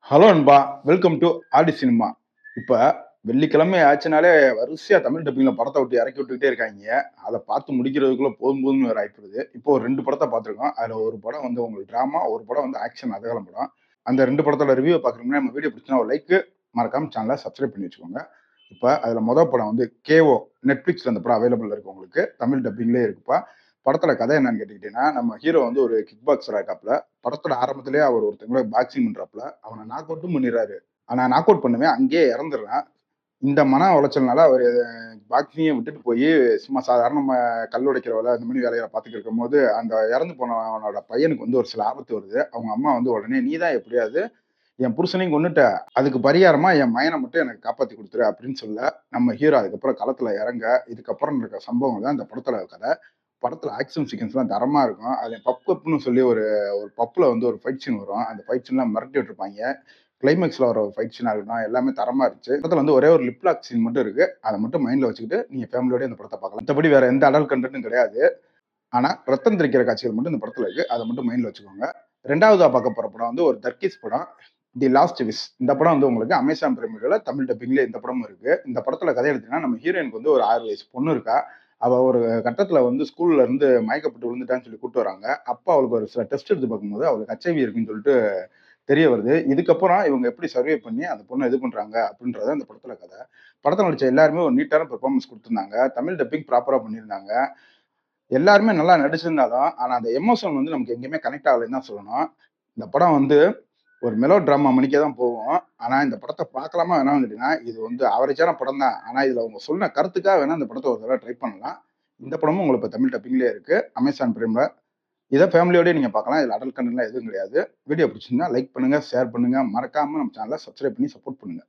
Hello அன்பா! Welcome to Aadi cinema. இப்ப வெள்ளிக்கிழமை ஆச்சுனாலே வரிசையா தமிழ் டப்பிங்ல படத்த விட்டு இறக்கி விட்டுக்கிட்டே இருக்காய்ங்க. அத பார்த்து முடிக்கிறதுக்குள்ள போதும் போதும்ன்னு வேற ஆயிப்போகுது. இப்போ ஒரு 2 படத்த பார்த்துருக்கோம். அதுல ஒரு படம் வந்து உங்களுக்கு டிராமா, ஒரு படம் வந்து ஆக்ஷன் அதகலம் படம். அந்த 2 படத்தோட ரிவ்யூவ பார்க்கறதுக்கு முன்னாடி நம்ம வீடியோ பிடிச்சுச்சுனா ஒரு லைக்கு, மறக்காம சேனல சப்ஸ்கிரைப் பண்ணி வச்சுக்கோங்க. இப்ப அதுல படம் வந்து கேஓ. Netflixல அந்த படம் அவைலபிள்ல இருக்கு உங்களுக்கு. தமிழ் டப்பிங்லயே இருக்குப்பா. படத்தோட கதை என்னன்னு கேட்டுக்கிட்டீங்கன்னா, நம்ம ஹீரோ வந்து ஒரு கிக் பாக்ஸரா இருக்காப்ல. படத்தோட ஆரம்பத்திலேயே அவர் ஒருத்தங்கள பாக்ஸிங் பண்றாப்ல. அவன நாக் அவுட்டும் பண்ணிறாரு. ஆனா நாக் அவுட் பண்ணவே அங்கேயே இறந்துடுறான். இந்த மன உளைச்சல்னால அவரு பாக்ஸிங்கே விட்டுட்டு போயி, சும்மா சாதாரண கல் உடைக்கிற வேலை, அந்த மாரி வேலைகள பார்த்துட்டு இருக்கும்போது, அந்த இறந்து போனவனோட பையனுக்கு வந்து ஒரு சில ஆபத்து வருது. அவங்க அம்மா வந்து உடனே, "நீ தான் எப்படியாவது என் புருஷனையும் கொன்னுட்ட. அதுக்கு பரிகாரமா என் மகன மட்டும் எனக்கு காப்பாத்தி குடுத்துரு" அப்படின்னு சொல்ல, நம்ம ஹீரோ அதுக்கப்புறம் களத்துல இறங்க, இதுக்கப்புறம் நடக்கிற சம்பவங்கள் தான் இந்த படத்தோட கதை. படத்துல ஆக்ஷன் சீக்வென்ஸ்லாம் தரமா இருக்கும். அதுல பப்னு சொல்லி ஒரு ஒரு பப்ல வந்து ஒரு ஃபைட் சீன் வரும். அந்த ஃபைட் சீன்லாம் மிரட்டி விட்டுருப்பாய்ங்க. கிளைமாக்ஸ்ல வர ஒரு ஃபைட் சீனா இருக்கட்டும், எல்லாமே தரமா இருந்துச்சு. படத்துல வந்து ஒரே ஒரு லிப் லாக் சீன் மட்டும் இருக்கு. அத மட்டும் மைண்ட்ல வச்சுக்கிட்டு நீங்க ஃபேமிலியோட இந்த படத்த பார்க்கலாம். மத்தபடி வேற எந்த அடல்ட் கன்டென்ட்டும் கிடையாது. ஆனா ரத்தம் தெறிக்கிற காட்சிகள் மட்டும் இந்த படத்துல இருக்கு. அத மட்டும் மைண்ட்ல வச்சுக்கோங்க. 2வதா பார்க்க போற படம் வந்து ஒரு தர்கீஸ் படம். The last wish. இந்த படம் வந்து உங்களுக்கு அமேசான் பிரைம்ல தமிழ் டப்பிங்ல இந்த படமும் இருக்கு. இந்த படத்துல கதை எடுத்தீங்கன்னா, நம்ம ஹீரோயினுக்கு வந்து ஒரு 6 வயசு பொண்ணு இருக்கா. அவ ஒரு கட்டத்துல வந்து ஸ்கூல்ல இருந்து மயக்கப்பட்டு விழுந்துட்டான்னு சொல்லி கூட்டு வராங்க. அப்ப அவளுக்கு ஒரு சில டெஸ்ட் எடுத்து பார்க்கும்போது அவளுக்கு ஹெச்ஐவி இருக்குன்னு சொல்லிட்டு தெரிய வருது. இதுக்கப்புறம் இவங்க எப்படி சர்வே பண்ணி அந்த பொண்ண இது பண்றாங்க அப்படின்றது அந்த படத்துல கதை. படத்துல நடிச்ச எல்லாருமே ஒரு நீட்டான பெர்ஃபார்மன்ஸ் குடுத்திருந்தாங்க. தமிழ் டப்பிங் ப்ராப்பரா பண்ணியிருந்தாங்க. எல்லாருமே நல்லா நடிச்சிருந்தாலும், ஆனா அந்த எமோஷன் வந்து நமக்கு எங்கேயுமே கனெக்ட் ஆகலைன்னு தான் சொல்லணும். இந்த படம் வந்து ஒரு மெலோ டிராமா மணிக்கே தான் போகும். ஆனா இந்த படத்த பார்க்கலாமா வேணாமான்னு கேட்டீங்கன்னா, இது வந்து ஆவரேஜான படம் தான். ஆனா இதுல அவங்க சொன்ன கருத்துக்காக வேணா இந்த படத்த ஒரு தடவ ட்ரை பண்ணலாம். இந்த படமும் உங்களுக்கு இப்ப தமிழ் டப்பிங்லயே இருக்கு. அமேசான் பிரைம்ல. இத ஃபேமிலியோடயே நீங்க பார்க்கலாம். இதுல அடல்ட் கன்டென்ட்லாம் எதுவும் கிடையாது. வீடியோ பிடிச்சிருந்தா லைக் பண்ணுங்க, ஷேர் பண்ணுங்க. மறக்காம நம்ம சேனல சப்ஸ்கிரைப் பண்ணி சப்போர்ட் பண்ணுங்க.